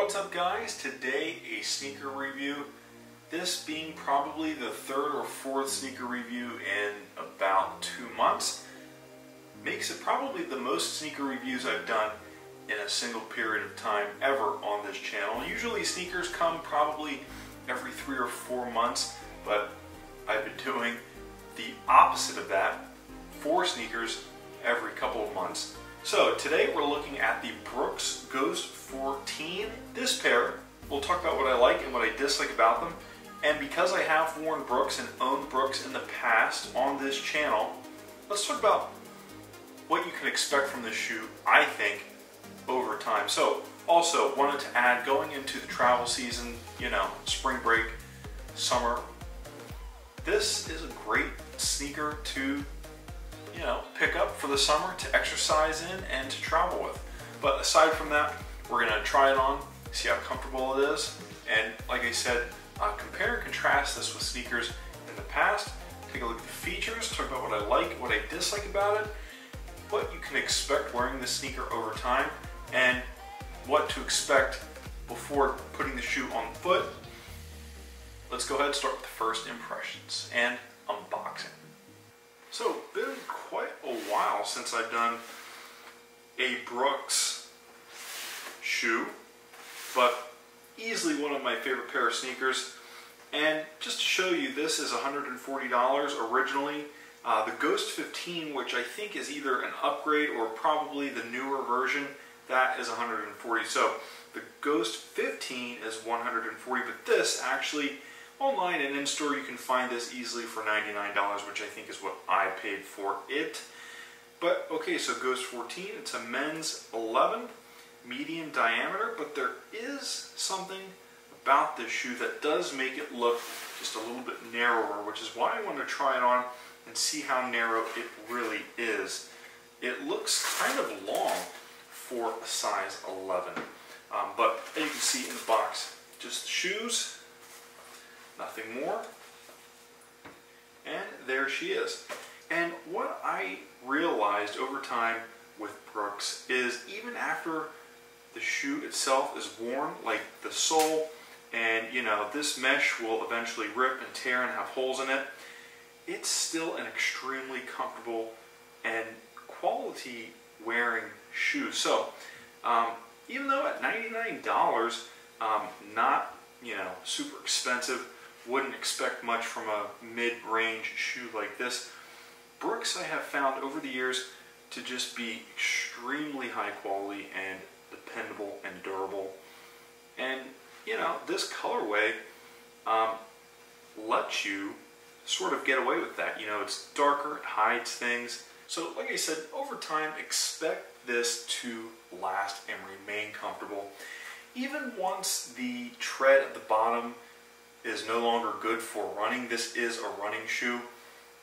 What's up guys? Today a sneaker review. This being probably the third or fourth sneaker review in about 2 months. Makes it probably the most sneaker reviews I've done in a single period of time ever on this channel. Usually sneakers come probably every 3 or 4 months, but I've been doing the opposite of that, 4 sneakers every couple of months. So today we're looking at the Brooks Ghost 14. This pair, we'll talk about what I like and what I dislike about them. And because I have worn Brooks and owned Brooks in the past on this channel, let's talk about what you can expect from this shoe, I think, over time. So also wanted to add, going into the travel season, you know, spring break, summer, this is a great sneaker to pick up for the summer to exercise in and to travel with. But aside from that, we're going to try it on, see how comfortable it is, and like I said, compare and contrast this with sneakers in the past, take a look at the features, talk about what I like, what I dislike about it, what you can expect wearing this sneaker over time, and what to expect before putting the shoe on the foot. Let's go ahead and start with the first impressions and unboxing. So, been quite a while since I've done a Brooks shoe, but easily one of my favorite pair of sneakers. And just to show you, this is $140 originally. The Ghost 15, which I think is either an upgrade or probably the newer version, that is $140. So the Ghost 15 is $140, but this actually, online and in-store, you can find this easily for $99, which I think is what I paid for it. But okay, so Ghost 14, it's a men's 11, medium diameter, but there is something about this shoe that does make it look just a little bit narrower, which is why I want to try it on and see how narrow it really is. It looks kind of long for a size 11, but as you can see in the box, just the shoes, nothing more, and there she is. And what I realized over time with Brooks is, even after the shoe itself is worn, like the sole, and this mesh will eventually rip and tear and have holes in it, it's still an extremely comfortable and quality wearing shoe. So even though at $99, not super expensive, wouldn't expect much from a mid-range shoe like this, Brooks I have found over the years to just be extremely high quality and dependable and durable. And this colorway lets you sort of get away with that. It's darker, it hides things. So like I said, over time, expect this to last and remain comfortable. Even once the tread at the bottom is no longer good for running, this is a running shoe.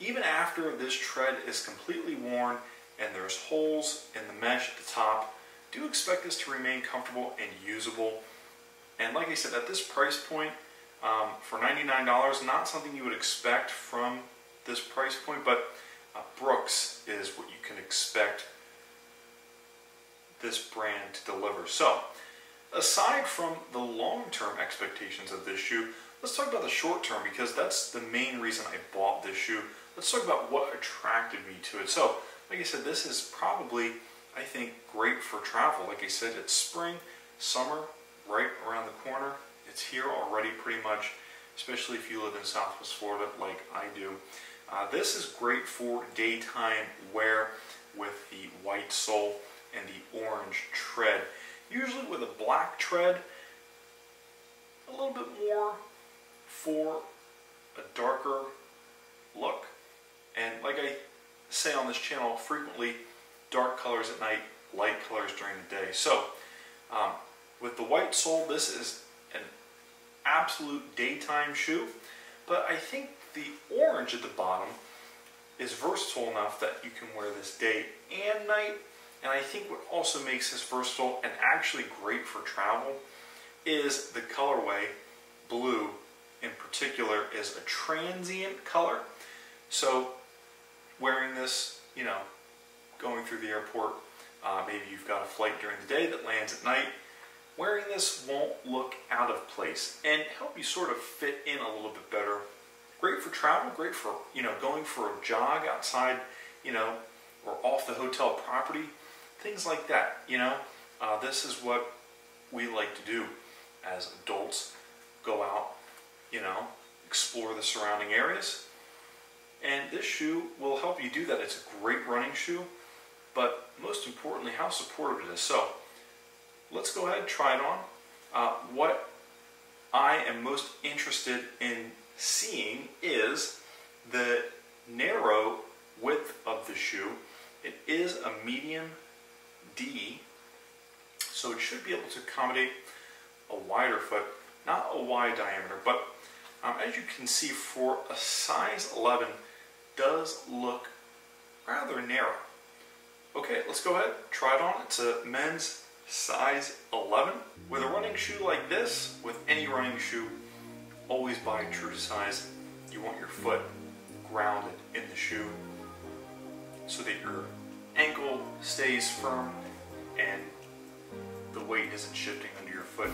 Even after this tread is completely worn and there's holes in the mesh at the top, do expect this to remain comfortable and usable. And like I said, at this price point, for $99, not something you would expect from this price point, but Brooks is what you can expect this brand to deliver. So, aside from the long-term expectations of this shoe, let's talk about the short-term, because that's the main reason I bought this shoe. Let's talk about what attracted me to it. So, like I said, this is probably, I think, great for travel. Like I said, it's spring, summer, right around the corner. It's here already pretty much, especially if you live in Southwest Florida like I do. This is great for daytime wear with the white sole and the orange tread. Usually with a black tread, a little bit more for a darker look. And like I say on this channel frequently, dark colors at night, light colors during the day. So with the white sole, this is an absolute daytime shoe, but I think the orange at the bottom is versatile enough that you can wear this day and night. And I think what also makes this versatile and actually great for travel is the colorway. Blue in particular is a transient color, so wearing this, going through the airport, maybe you've got a flight during the day that lands at night, wearing this won't look out of place and help you sort of fit in a little bit better. Great for travel, great for, going for a jog outside, or off the hotel property, things like that, This is what we like to do as adults. Go out, explore the surrounding areas. And this shoe will help you do that. It's a great running shoe, but most importantly, how supportive it is. So let's go ahead and try it on. What I am most interested in seeing is the narrow width of the shoe. It is a medium D, so it should be able to accommodate a wider foot, not a wide diameter, but as you can see, for a size 11, does look rather narrow. Okay, let's go ahead, try it on. It's a men's size 11. With a running shoe like this, with any running shoe, always buy a true size. You want your foot grounded in the shoe so that your ankle stays firm and the weight isn't shifting under your foot,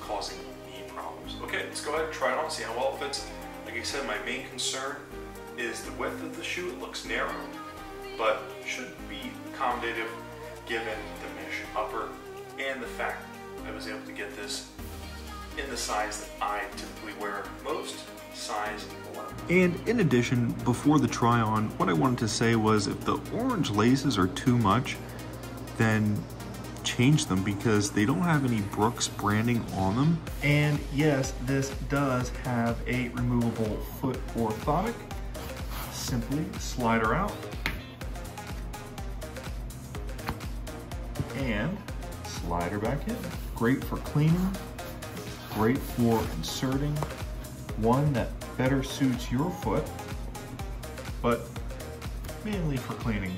causing knee problems. Okay, let's go ahead and try it on, see how well it fits. Like I said, my main concern is the width of the shoe. It looks narrow, but should be accommodative given the mesh upper and the fact I was able to get this in the size that I typically wear most, size 11. And in addition, before the try on, what I wanted to say was if the orange laces are too much, then change them because they don't have any Brooks branding on them. And yes, this does have a removable foot orthotic. Simply slide her out and slide her back in. Great for cleaning, great for inserting one that better suits your foot, but mainly for cleaning.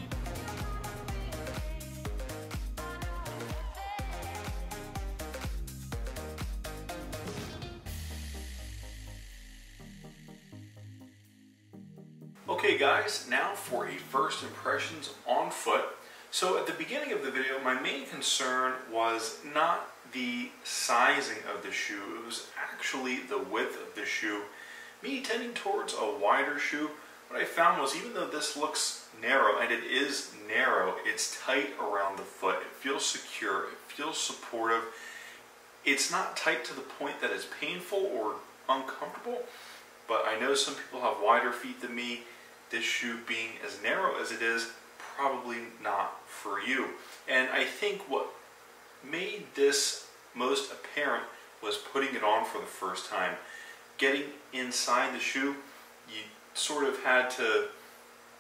Okay guys, now for a first impressions on foot. So at the beginning of the video, my main concern was not the sizing of the shoe, it was actually the width of the shoe. Me tending towards a wider shoe, what I found was even though this looks narrow, and it is narrow, it's tight around the foot. It feels secure, it feels supportive. It's not tight to the point that it's painful or uncomfortable, but I know some people have wider feet than me. This shoe being as narrow as it is, probably not for you. And I think what made this most apparent was putting it on for the first time. Getting inside the shoe, you sort of had to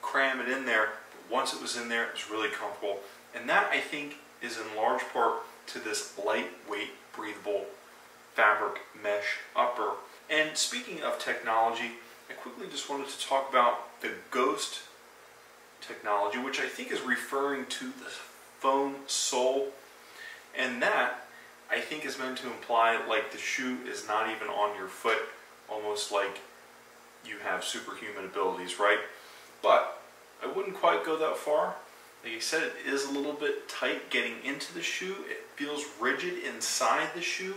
cram it in there. But once it was in there, it was really comfortable. And that, I think, is in large part to this lightweight, breathable fabric mesh upper. And speaking of technology, I quickly just wanted to talk about the Ghost technology, which I think is referring to the foam sole. And that, I think, is meant to imply like the shoe is not even on your foot, almost like you have superhuman abilities, right? But I wouldn't quite go that far. Like I said, it is a little bit tight getting into the shoe. It feels rigid inside the shoe.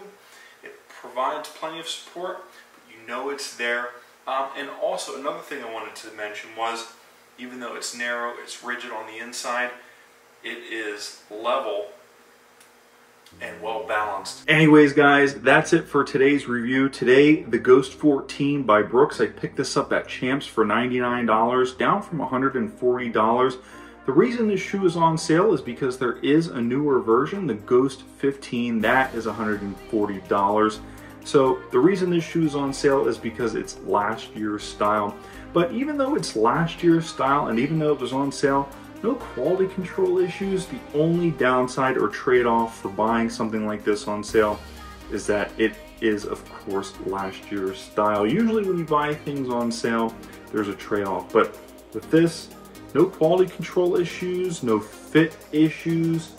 It provides plenty of support, but you know it's there. And also another thing I wanted to mention was, even though it's narrow, it's rigid on the inside, it is level and well balanced. Anyways guys, that's it for today's review. Today, the Ghost 14 by Brooks. I picked this up at Champs for $99, down from $140. The reason this shoe is on sale is because there is a newer version, the Ghost 15, that is $140. So the reason this shoe is on sale is because it's last year's style. But even though it's last year's style and even though it was on sale, no quality control issues. The only downside or trade-off for buying something like this on sale is that it is, of course, last year's style. Usually when you buy things on sale, there's a trade-off. But with this, no quality control issues, no fit issues,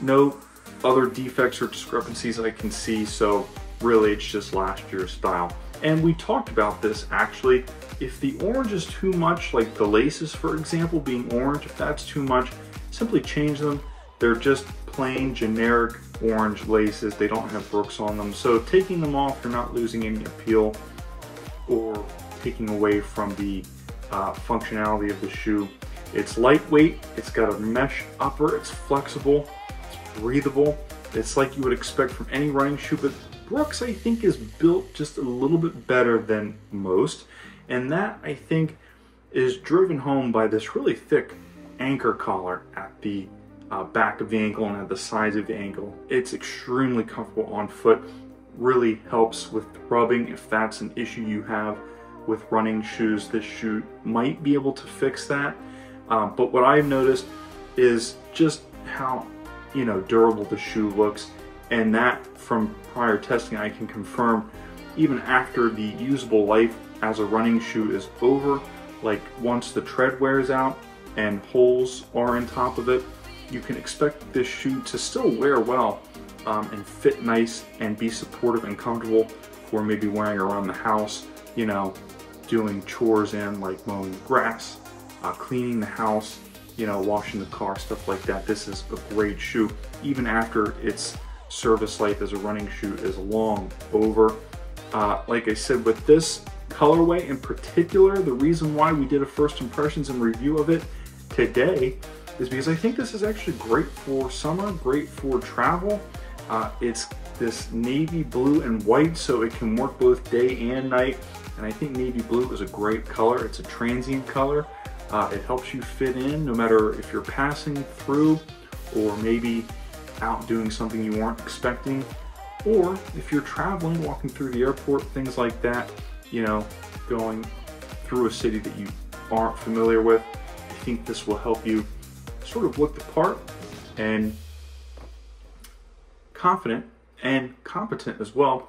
no other defects or discrepancies I can see. So really, it's just last year's style. And we talked about this actually. If the orange is too much, like the laces, for example, being orange, if that's too much, simply change them. They're just plain generic orange laces. They don't have brooks on them. So taking them off, you're not losing any appeal or taking away from the functionality of the shoe. It's lightweight, it's got a mesh upper, it's flexible, it's breathable. It's like you would expect from any running shoe, but Brooks, I think, is built just a little bit better than most. And that, I think, is driven home by this really thick anchor collar at the back of the ankle and at the sides of the ankle. It's extremely comfortable on foot, really helps with rubbing if that's an issue you have with running shoes. This shoe might be able to fix that. But what I've noticed is just how, you know, durable the shoe looks, and that from prior testing I can confirm even after the usable life as a running shoe is over, like once the tread wears out and holes are in top of it, you can expect this shoe to still wear well and fit nice and be supportive and comfortable for maybe wearing around the house, you know, doing chores in like mowing the grass, cleaning the house, you know, washing the car, stuff like that. This is a great shoe, even after its service life as a running shoe is long over. Like I said, with this colorway in particular, the reason why we did a first impressions and review of it today is because I think this is actually great for summer, great for travel. It's this navy blue and white, so it can work both day and night. And I think navy blue is a great color. It's a transient color. It helps you fit in no matter if you're passing through or maybe out doing something you weren't expecting, or if you're traveling, walking through the airport, things like that, you know, going through a city that you aren't familiar with. I think this will help you sort of look the part and confident and competent as well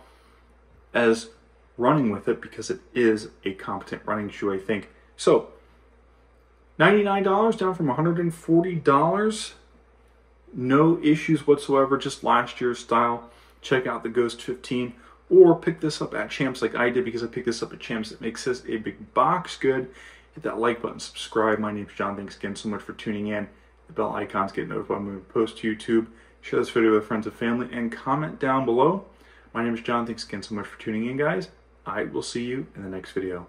as running with it, because it is a competent running shoe, I think. So $99 down from $140. No issues whatsoever, just last year's style. Check out the Ghost 15 or pick this up at Champs like I did, because I picked this up at Champs. It makes this a big box good. Hit that like button, subscribe. My name's John. Thanks again so much for tuning in. The bell icons get notified when we post to YouTube. Share this video with friends and family and comment down below. My name is John. Thanks again so much for tuning in, guys. I will see you in the next video.